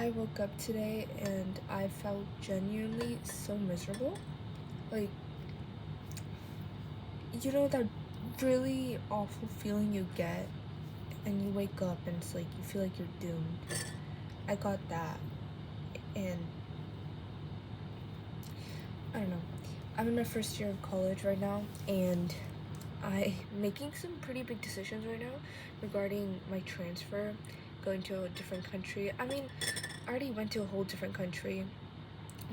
I woke up today and I felt genuinely so miserable. Like, you know that really awful feeling you get and you wake up and it's like you feel like you're doomed. I got that. And I don't know. I'm in my first year of college right now and I'm making some pretty big decisions right now regarding my transfer, going to a different country. I mean, I already went to a whole different country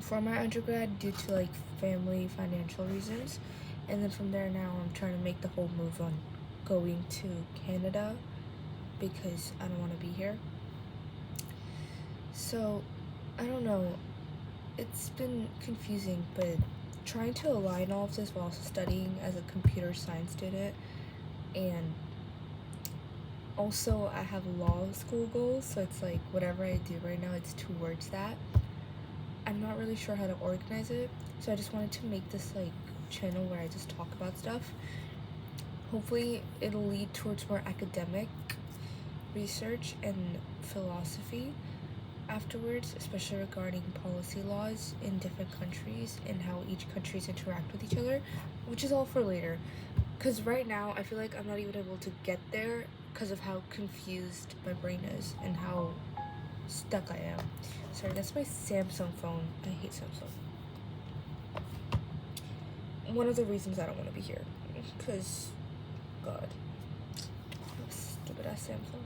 for my undergrad due to like family financial reasons, and then from there now I'm trying to make the whole move on going to Canada because I don't want to be here. So I don't know, it's been confusing, but trying to align all of this while also studying as a computer science student, and also I have law school goals, so it's like whatever I do right now it's towards that. I'm not really sure how to organize it, so I just wanted to make this like channel where I just talk about stuff. Hopefully it'll lead towards more academic research and philosophy afterwards, especially regarding policy laws in different countries and how each countries interact with each other, which is all for later. Because right now I feel like I'm not even able to get there because of how confused my brain is and how stuck I am. Sorry, that's my Samsung phone. I hate Samsung. One of the reasons I don't want to be here, because God, stupid ass Samsung.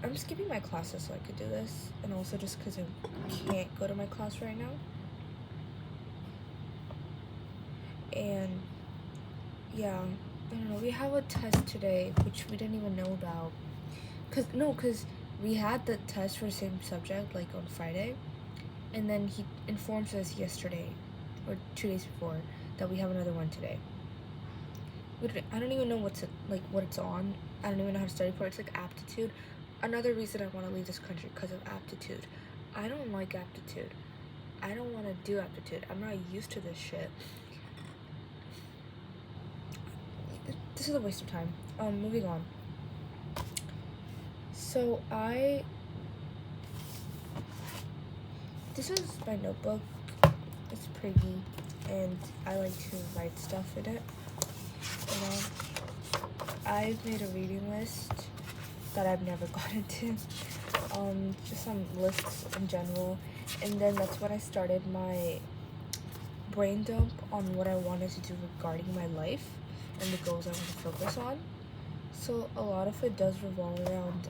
I'm skipping my classes so I could do this, and also just because I can't go to my class right now. And yeah, I don't know, we have a test today which we didn't even know about, because we had the test for the same subject like on Friday, and then he informs us yesterday or 2 days before that we have another one today. I don't even know what it's on. I don't even know how to study for it. It's like aptitude. Another reason I want to leave this country because of aptitude. I don't like aptitude. I don't want to do aptitude. I'm not used to this shit. This is a waste of time. Moving on. So this is my notebook. It's pretty, and I like to write stuff in it. You know, I've made a reading list that I've never gotten to. Just some lists in general, and then that's when I started my brain dump on what I wanted to do regarding my life and the goals I want to focus on. So a lot of it does revolve around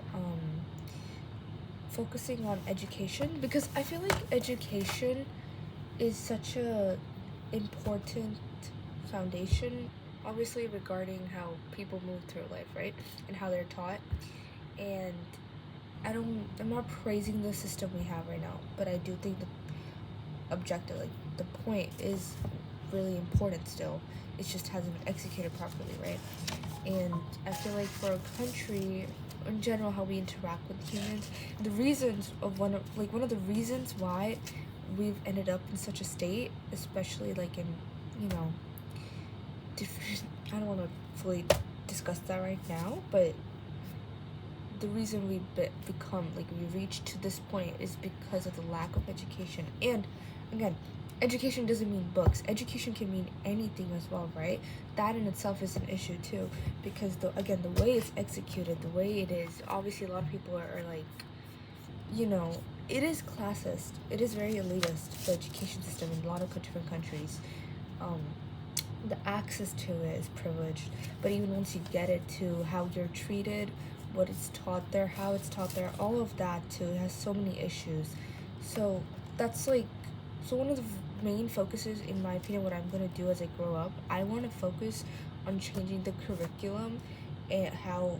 focusing on education, because I feel like education is such a important foundation, obviously, regarding how people move through life, right, and how they're taught. And I'm not praising the system we have right now, but I do think the objective, like the point, is really important still. It just hasn't been executed properly, right? And I feel like for a country in general, how we interact with humans, the reasons of one of the reasons why we've ended up in such a state, especially like in, you know, different, I don't want to fully discuss that right now, but the reason we become like we reached to this point is because of the lack of education. And again, education doesn't mean books. Education can mean anything as well, right? That in itself is an issue too, because the way it's executed, the way it is, obviously a lot of people are like, you know, it is classist. It is very elitist, the education system in a lot of different countries. The access to it is privileged, but even once you get it, to how you're treated, what it's taught there, how it's taught there, all of that too has so many issues. So that's like, so one of the main focuses, in my opinion, what I'm going to do as I grow up, I want to focus on changing the curriculum and how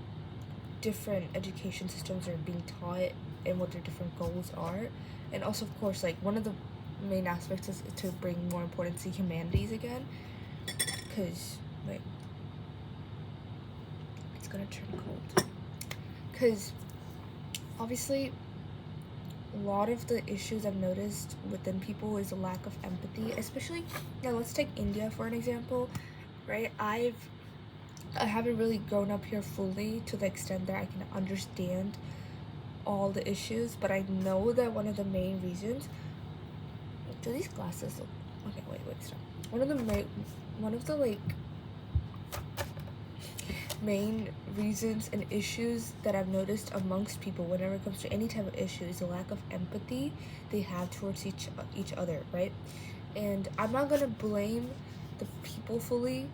different education systems are being taught and what their different goals are. And also, of course, like one of the main aspects is to bring more importance to humanities again, because wait, it's gonna turn cold, because obviously a lot of the issues I've noticed within people is a lack of empathy, especially, now let's take India for an example, right? I haven't really grown up here fully to the extent that I can understand all the issues, but I know that one of the main reasons. Do these glasses look? Okay, wait, stop. One of the like main reasons and issues that I've noticed amongst people whenever it comes to any type of issue is the lack of empathy they have towards each other, right? And I'm not gonna blame the people fully.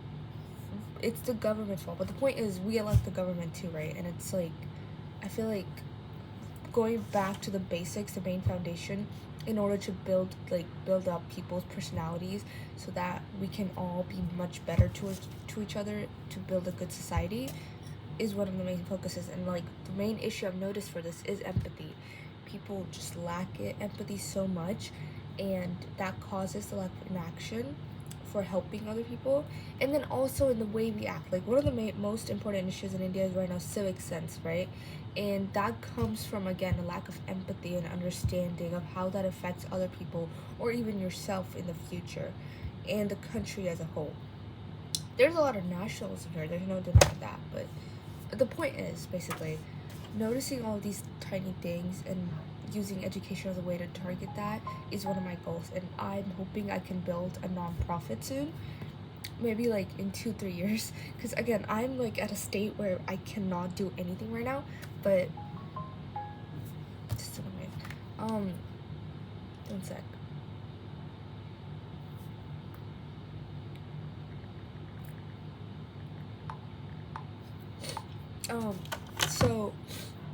It's the government's fault, but the point is we elect the government too, right? And it's like I feel like going back to the basics, the main foundation, in order to build up people's personalities so that we can all be much better to each other to build a good society is one of the main focuses. And like the main issue I've noticed for this is empathy. People just lack empathy so much, and that causes the lack of action for helping other people. And then also in the way we act, like one of the most important issues in India is right now civic sense, right? And that comes from, again, a lack of empathy and understanding of how that affects other people or even yourself in the future and the country as a whole. There's a lot of nationalism here, there's no denying that, but the point is basically noticing all these tiny things and using education as a way to target that is one of my goals, and I'm hoping I can build a non-profit soon, maybe like in 2-3 years, because again I'm like at a state where I cannot do anything right now. But just a minute, one sec. So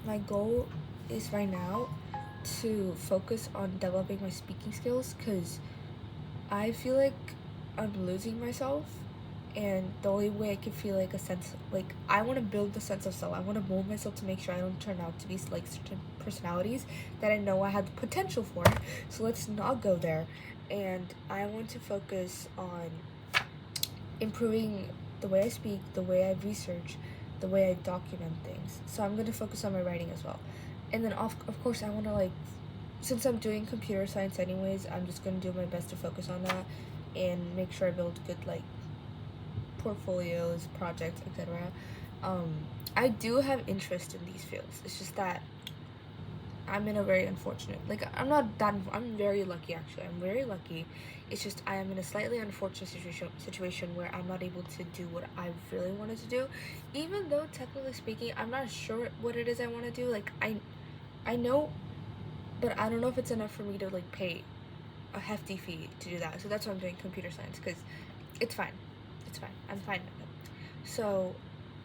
my goal is right now to focus on developing my speaking skills, because I feel like I'm losing myself, and the only way I can feel like a sense, like I want to build the sense of self. I want to mold myself to make sure I don't turn out to be like certain personalities that I know I have the potential for. So let's not go there. And I want to focus on improving the way I speak, the way I research, the way I document things. So I'm going to focus on my writing as well. And then of course I want to like, since I'm doing computer science anyways, I'm just going to do my best to focus on that and make sure I build good like portfolios, projects, etc. I do have interest in these fields. It's just that I'm in a very unfortunate, like I'm very lucky actually. I'm very lucky. It's just I am in a slightly unfortunate situation where I'm not able to do what I really wanted to do, even though technically speaking, I'm not sure what it is I want to do. Like I know, but I don't know if it's enough for me to like pay a hefty fee to do that. So that's why I'm doing computer science, because it's fine. I'm fine with it. So,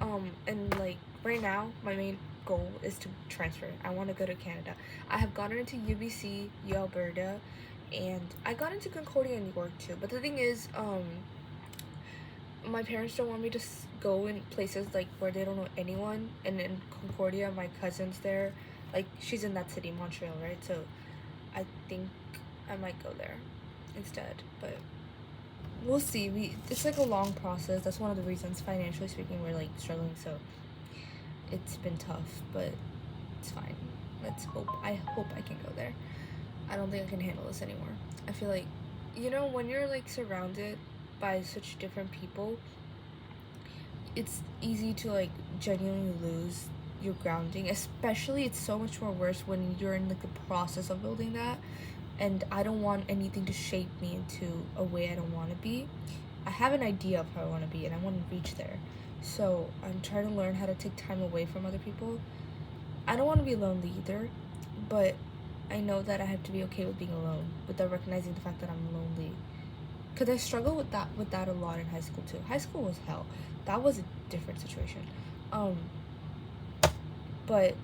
and like right now, my main goal is to transfer. I want to go to Canada. I have gotten into UBC, U Alberta, and I got into Concordia in New York too. But the thing is, my parents don't want me to go in places like where they don't know anyone. And in Concordia, my cousin's there. Like she's in that city, Montreal, right? So, I think I might go there instead. But we'll see. It's like a long process. That's one of the reasons, financially speaking, we're like struggling. So it's been tough, but it's fine. Let's hope. I hope I can go there. I don't think I can handle this anymore. I feel like, when you're like surrounded by such different people, it's easy to like genuinely lose your grounding. Especially, it's so much more worse when you're in like the process of building that. And I don't want anything to shape me into a way I don't want to be. I have an idea of how I want to be, and I want to reach there. So I'm trying to learn how to take time away from other people. I don't want to be lonely either, but I know that I have to be okay with being alone without recognizing the fact that I'm lonely. Because I struggled with that a lot in high school too. High school was hell. That was a different situation. But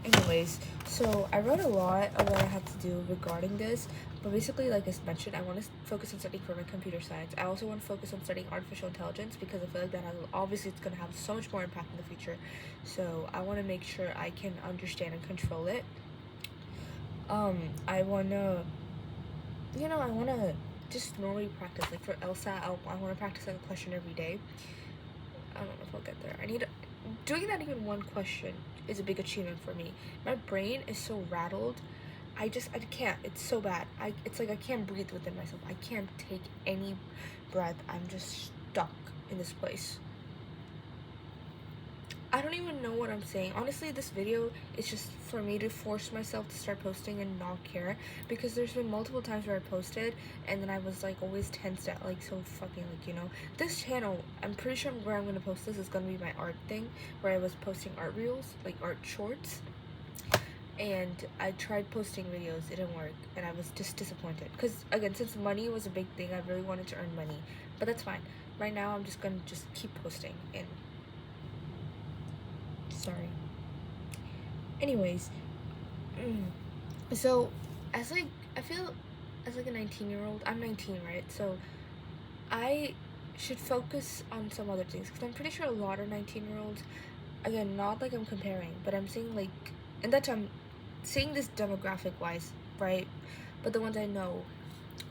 anyways, so I wrote a lot of what I had to do regarding this, but basically, like I mentioned, I want to focus on studying for my computer science. I also want to focus on studying artificial intelligence, because I feel like that obviously it's going to have so much more impact in the future. So I want to make sure I can understand and control it. I want to, I want to just normally practice. Like for LSAT, I want to practice like a question every day. I don't know if I'll get there. Doing that even one question is a big achievement for me. My brain is so rattled. I can't. It's so bad. It's like I can't breathe within myself. I can't take any breath. I'm just stuck in this place. I don't even know what I'm saying. Honestly, this video is just for me to force myself to start posting and not care, because there's been multiple times where I posted and then I was like always tensed out, like so fucking like, you know. This channel, I'm pretty sure where I'm gonna post this is gonna be my art thing, where I was posting art reels, like art shorts. And I tried posting videos, it didn't work, and I was just disappointed. Because again, since money was a big thing, I really wanted to earn money, but that's fine. Right now, I'm just gonna just keep posting. And sorry. Anyways, so as like I feel as like a 19-year-old, I'm 19, right? So I should focus on some other things, because I'm pretty sure a lot of 19-year-olds, again, not like I'm comparing, but I'm saying like, and that I'm saying this demographic wise, right? But the ones I know,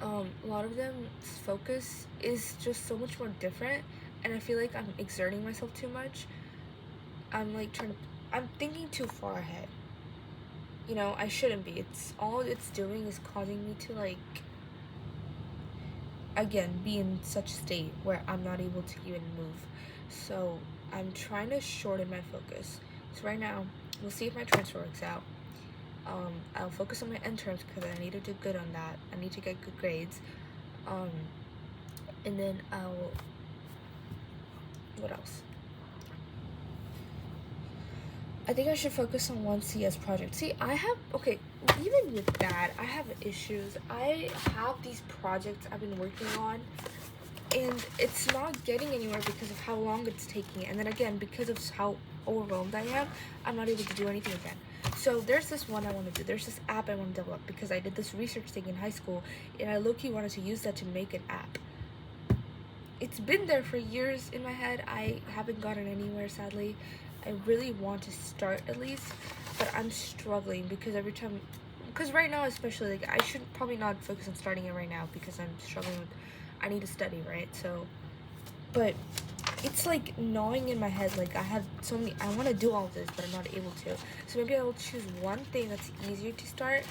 a lot of them focus is just so much more different, and I feel like I'm exerting myself too much. I'm like I'm thinking too far ahead. You know, I shouldn't be. It's all it's doing is causing me to like, again, be in such a state where I'm not able to even move. So I'm trying to shorten my focus. So right now, we'll see if my transfer works out. I'll focus on my end terms because I need to do good on that. I need to get good grades. And then what else? I think I should focus on one CS project. See, even with that, I have issues. I have these projects I've been working on, and it's not getting anywhere because of how long it's taking. And then again, because of how overwhelmed I am, I'm not able to do anything again. So there's this one I want to do. There's this app I want to develop because I did this research thing in high school, and I low-key wanted to use that to make an app. It's been there for years in my head. I haven't gotten anywhere, sadly. I really want to start at least, but I'm struggling because because right now especially, like, I should probably not focus on starting it right now because I'm struggling with, I need to study, right? So, but it's like gnawing in my head, like I have so many, I want to do all this, but I'm not able to. So maybe I will choose one thing that's easier to start,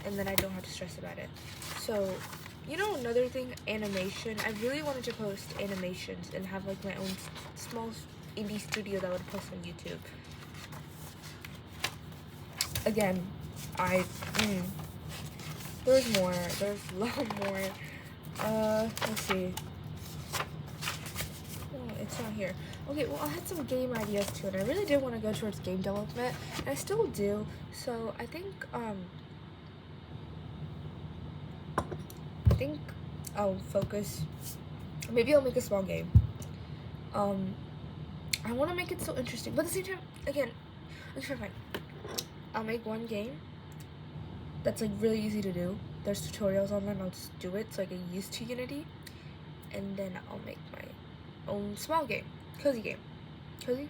and then I don't have to stress about it. So, you know, another thing, animation. I really wanted to post animations and have like my own small indie studio that would post on YouTube. Again, there's more. There's a lot more. Let's see. Oh, it's not here. Okay, well, I had some game ideas too, and I really did want to go towards game development, and I still do. So I think I'll focus. Maybe I'll make a small game. I want to make it so interesting, but at the same time, again, okay, fine. I'll make one game that's like really easy to do. There's tutorials on that, and I'll just do it so I get used to Unity. And then I'll make my own small game, cozy game. Cozy?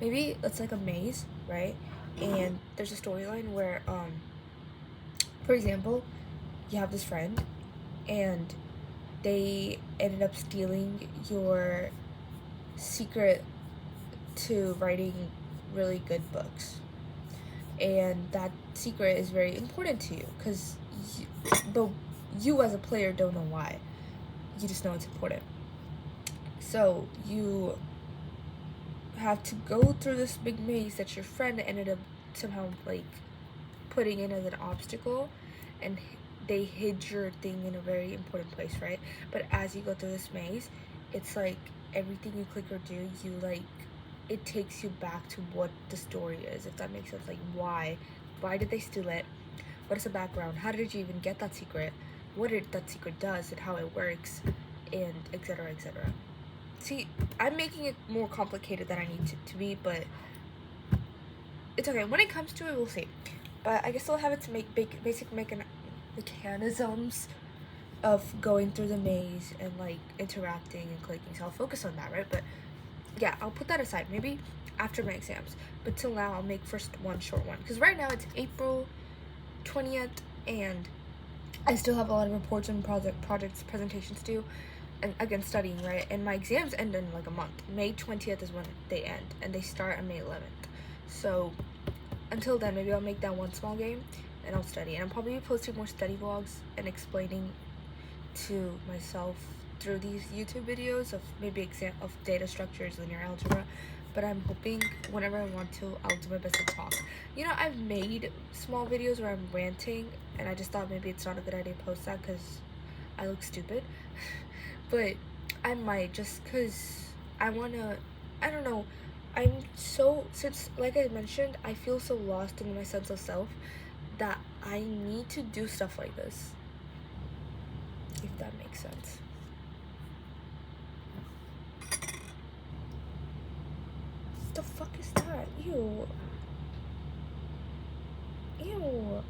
Maybe it's like a maze, right? And there's a storyline where, for example, you have this friend, and they ended up stealing your secret to writing really good books, and that secret is very important to you because you as a player don't know why, you just know it's important. So you have to go through this big maze that your friend ended up somehow like putting in as an obstacle, and they hid your thing in a very important place, right? But as you go through this maze, it's like everything you click or do, you like, it takes you back to what the story is, if that makes sense. Like, why did they steal it? What is the background? How did you even get that secret? What that secret does and how it works, and etc, etc. See, I'm making it more complicated than I need to be, but it's okay. When it comes to it, we'll see. But I guess I'll have it to make basic mechanisms of going through the maze and like interacting and clicking. So I'll focus on that, right? But yeah, I'll put that aside maybe after my exams. But till now, I'll make first one short one, because right now it's April 20th, and I still have a lot of reports and projects, presentations to do, and again, studying, right? And my exams end in like a month. May 20th is when they end, and they start on May 11th. So until then, maybe I'll make that one small game, and I'll study. And I'll probably be posting more study vlogs and explaining to myself through these YouTube videos of maybe of data structures, linear algebra, but I'm hoping whenever I want to, I'll do my best to talk. You know, I've made small videos where I'm ranting, and I just thought maybe it's not a good idea to post that because I look stupid. But I might, just because I want to, I don't know. Since, like I mentioned, I feel so lost in my sense of self that I need to do stuff like this. If that makes sense. The fuck is that? Ew. Ew.